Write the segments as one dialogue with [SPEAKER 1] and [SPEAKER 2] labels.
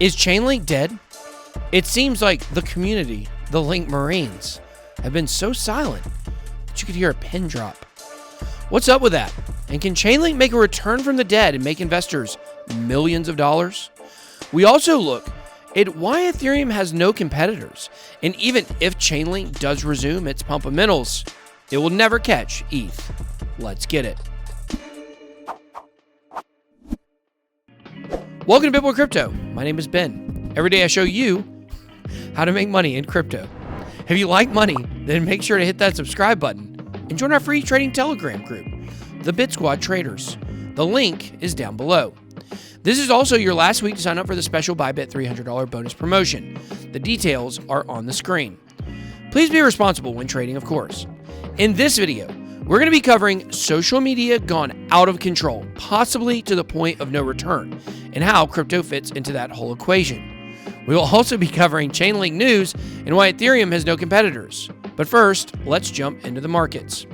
[SPEAKER 1] Is Chainlink dead? It seems like the community, the Link Marines, have been so silent that you could hear a pin drop. What's up with that? And can Chainlink make a return from the dead and make investors millions of dollars? We also look at why Ethereum has no competitors, and even if Chainlink does resume its pump of minerals, it will never catch ETH. Let's get it. Welcome to BitBoy Crypto. My name is Ben. Every day I show you how to make money in crypto. If you like money, then make sure to hit that subscribe button and join our free trading Telegram group, the BitSquad Traders. The link is down below. This is also your last week to sign up for the special BuyBit $300 bonus promotion. The details are on the screen. Please be responsible when trading, of course. In this video, we're going to be covering social media gone out of control, possibly to the point of no return, and how crypto fits into that whole equation. We will also be covering Chainlink news and why Ethereum has no competitors. But first, let's jump into the markets.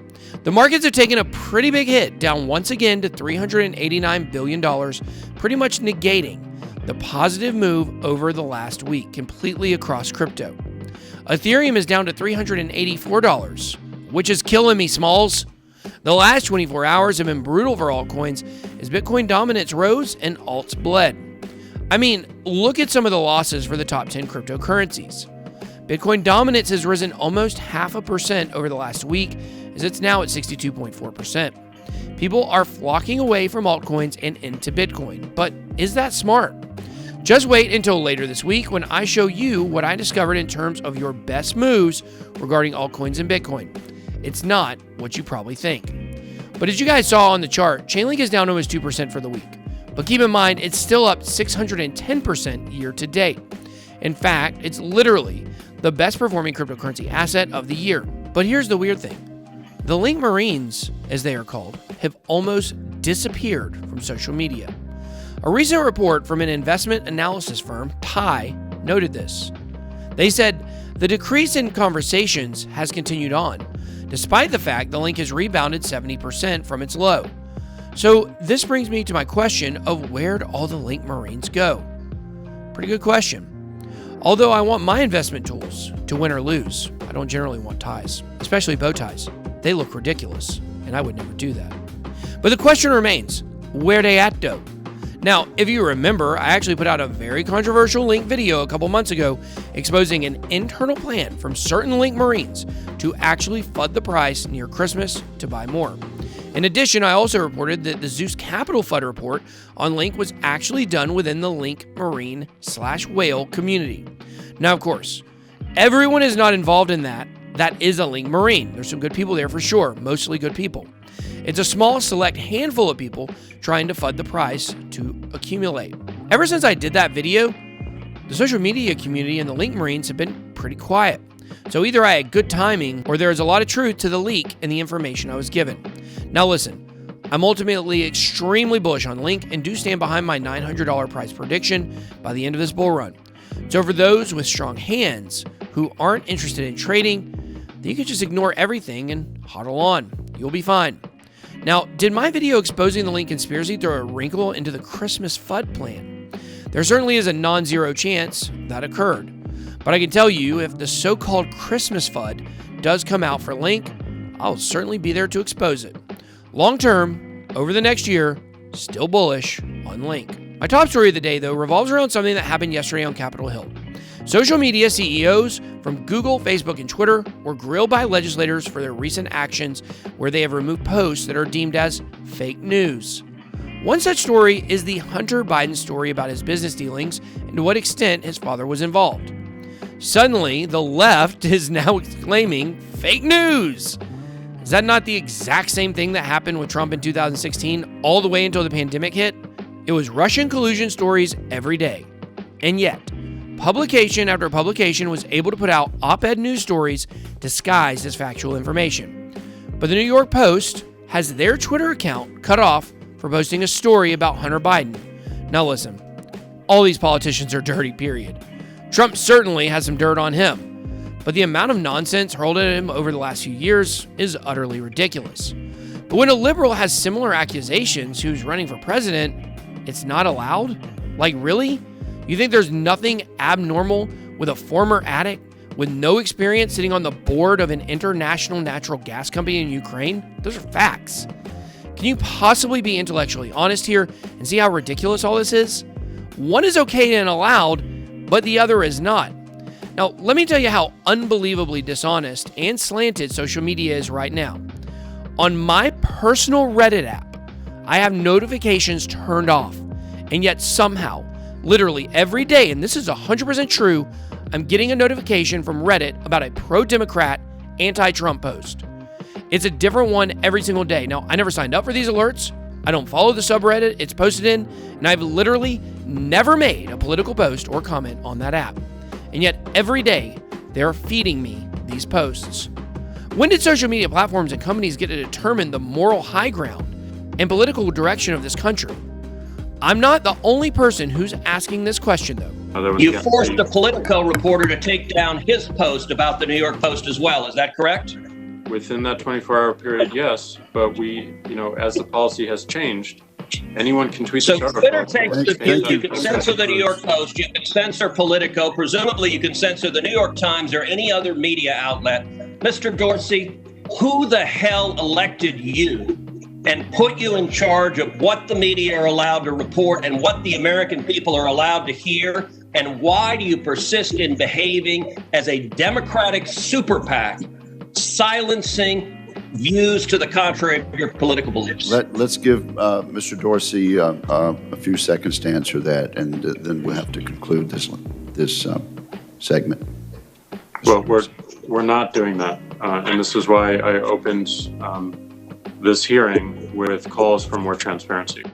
[SPEAKER 1] The markets have taken a pretty big hit, down once again to $389 billion, pretty much negating the positive move over the last week completely across crypto. Ethereum is down to $384, which is killing me, Smalls. The last 24 hours have been brutal for altcoins as Bitcoin dominance rose and alts bled. I mean, look at some of the losses for the top 10 cryptocurrencies. Bitcoin dominance has risen almost 0.5% over the last week, as it's now at 62.4%. People are flocking away from altcoins and into Bitcoin, but is that smart? Just wait until later this week when I show you what I discovered in terms of your best moves regarding altcoins and Bitcoin. It's not what you probably think. But as you guys saw on the chart, Chainlink is down almost 2% for the week. But keep in mind, it's still up 610% year to date. In fact, it's literally the best performing cryptocurrency asset of the year. But here's the weird thing. The Link Marines, as they are called, have almost disappeared from social media. A recent report from an investment analysis firm, Pi, noted this. They said the decrease in conversations has continued on, despite the fact the link has rebounded 70% from its low. So this brings me to my question of where'd all the Link Marines go? Pretty good question. Although I want my investment tools to win or lose, I don't generally want ties, especially bow ties. They look ridiculous, and I would never do that. But the question remains, where they at though? Now, if you remember, I actually put out a very controversial Link video a couple months ago exposing an internal plan from certain Link Marines to actually FUD the price near Christmas to buy more. In addition, I also reported that the Zeus Capital FUD report on Link was actually done within the Link Marine/whale community. Now, of course, everyone is not involved in that. That is a Link Marine. There's some good people there for sure, mostly good people. It's a small select handful of people trying to FUD the price to accumulate. Ever since I did that video, the social media community and the Link Marines have been pretty quiet. So either I had good timing or there is a lot of truth to the leak and the information I was given. Now listen, I'm ultimately extremely bullish on Link and do stand behind my $900 price prediction by the end of this bull run. So for those with strong hands who aren't interested in trading, you can just ignore everything and hodl on. You'll be fine. Now, did my video exposing the Link conspiracy throw a wrinkle into the Christmas FUD plan? There certainly is a non-zero chance that occurred. But I can tell you, if the so-called Christmas FUD does come out for Link, I'll certainly be there to expose it. Long term, over the next year, still bullish on Link. My top story of the day, though, revolves around something that happened yesterday on Capitol Hill. Social media CEOs from Google, Facebook, and Twitter were grilled by legislators for their recent actions where they have removed posts that are deemed as fake news. One such story is the Hunter Biden story about his business dealings and to what extent his father was involved. Suddenly, the left is now exclaiming fake news. Is that not the exact same thing that happened with Trump in 2016 all the way until the pandemic hit? It was Russian collusion stories every day. And yet, publication after publication was able to put out op-ed news stories disguised as factual information. But the New York Post has their Twitter account cut off for posting a story about Hunter Biden. Now listen, all these politicians are dirty, period. Trump certainly has some dirt on him, but the amount of nonsense hurled at him over the last few years is utterly ridiculous. But when a liberal has similar accusations who's running for president, it's not allowed? Like, really? You think there's nothing abnormal with a former addict with no experience sitting on the board of an international natural gas company in Ukraine? Those are facts. Can you possibly be intellectually honest here and see how ridiculous all this is? One is okay and allowed, but the other is not. Now, let me tell you how unbelievably dishonest and slanted social media is right now. On my personal Reddit app, I have notifications turned off, and yet somehow, literally every day, and this is 100% true, I'm getting a notification from Reddit about a pro-Democrat, anti-Trump post. It's a different one every single day. Now, I never signed up for these alerts. I don't follow the subreddit it's posted in, and I've literally never made a political post or comment on that app. And yet, every day, they're feeding me these posts. When did social media platforms and companies get to determine the moral high ground and political direction of this country? I'm not the only person who's asking this question, though.
[SPEAKER 2] You forced a Politico reporter to take down his post about the New York Post as well. Is that correct?
[SPEAKER 3] Within that 24-hour period, yes. But we, as the policy has changed, anyone can tweet.
[SPEAKER 2] So Twitter takes the view you can censor the New York Post, you can censor Politico, presumably you can censor the New York Times or any other media outlet. Mr. Dorsey, who the hell elected you and put you in charge of what the media are allowed to report and what the American people are allowed to hear? And why do you persist in behaving as a Democratic super PAC, silencing views to the contrary of your political beliefs?
[SPEAKER 4] Let's give Mr. Dorsey a few seconds to answer that, and then we'll have to conclude this segment.
[SPEAKER 3] Well, we're not doing that, and this is why I opened this hearing with calls for more transparency.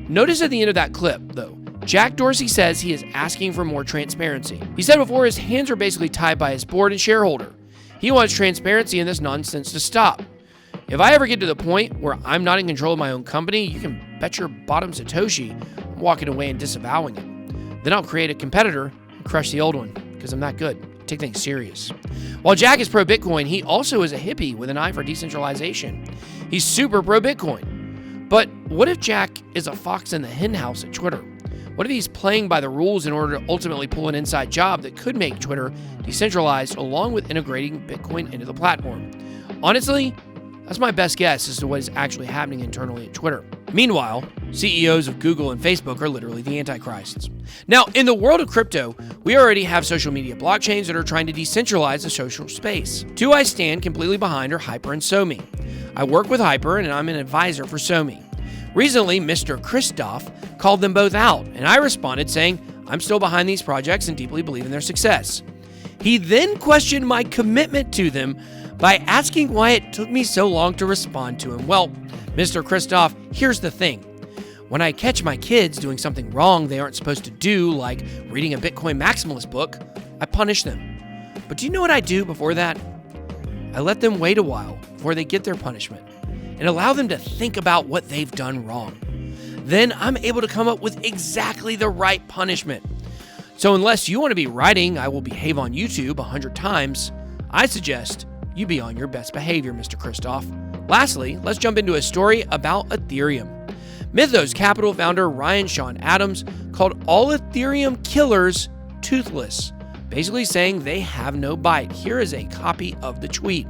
[SPEAKER 1] Notice at the end of that clip, though, Jack Dorsey says he is asking for more transparency. He said before his hands are basically tied by his board and shareholder. He wants transparency in this nonsense to stop. If I ever get to the point where I'm not in control of my own company, you can bet your bottom Satoshi I'm walking away and disavowing it. Then I'll create a competitor and crush the old one, because I'm that good. I take things serious. While Jack is pro-Bitcoin, he also is a hippie with an eye for decentralization. He's super pro-Bitcoin. But what if Jack is a fox in the henhouse at Twitter? What if he's playing by the rules in order to ultimately pull an inside job that could make Twitter decentralized along with integrating Bitcoin into the platform? Honestly, that's my best guess as to what is actually happening internally at Twitter. Meanwhile, CEOs of Google and Facebook are literally the antichrists. Now, in the world of crypto, we already have social media blockchains that are trying to decentralize the social space. Two I stand completely behind are Hyper and SoMe. I work with Hyper and I'm an advisor for SoMe. Recently, Mr. Christoph called them both out, and I responded saying, I'm still behind these projects and deeply believe in their success. He then questioned my commitment to them by asking why it took me so long to respond to him. Well, Mr. Christoph, here's the thing. When I catch my kids doing something wrong they aren't supposed to do, like reading a Bitcoin maximalist book, I punish them. But do you know what I do before that? I let them wait a while before they get their punishment and allow them to think about what they've done wrong. Then I'm able to come up with exactly the right punishment. So unless you want to be writing, I will behave on YouTube 100 times, I suggest you be on your best behavior, Mr. Christoph. Lastly, let's jump into a story about Ethereum. Mythos Capital founder Ryan Sean Adams called all Ethereum killers toothless, basically saying they have no bite. Here is a copy of the tweet.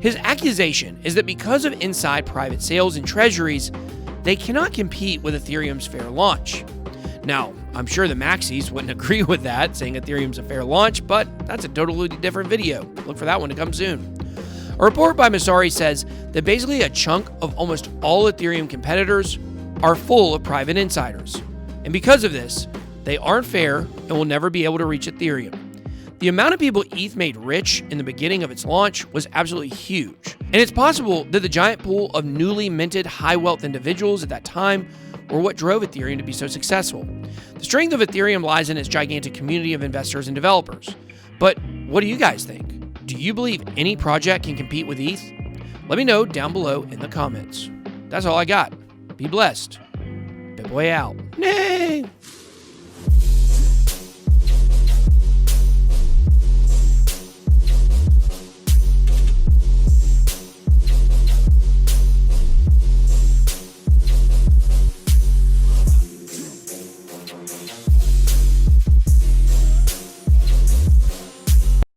[SPEAKER 1] His accusation is that because of inside private sales and treasuries, they cannot compete with Ethereum's fair launch. Now, I'm sure the Maxis wouldn't agree with that, saying Ethereum's a fair launch, but that's a totally different video. Look for that one to come soon. A report by Masari says that basically a chunk of almost all Ethereum competitors are full of private insiders. And because of this, they aren't fair and will never be able to reach Ethereum. The amount of people ETH made rich in the beginning of its launch was absolutely huge. And it's possible that the giant pool of newly minted high-wealth individuals at that time were what drove Ethereum to be so successful. The strength of Ethereum lies in its gigantic community of investors and developers. But what do you guys think? Do you believe any project can compete with ETH? Let me know down below in the comments. That's all I got. Be blessed. BitBoy out. Nay!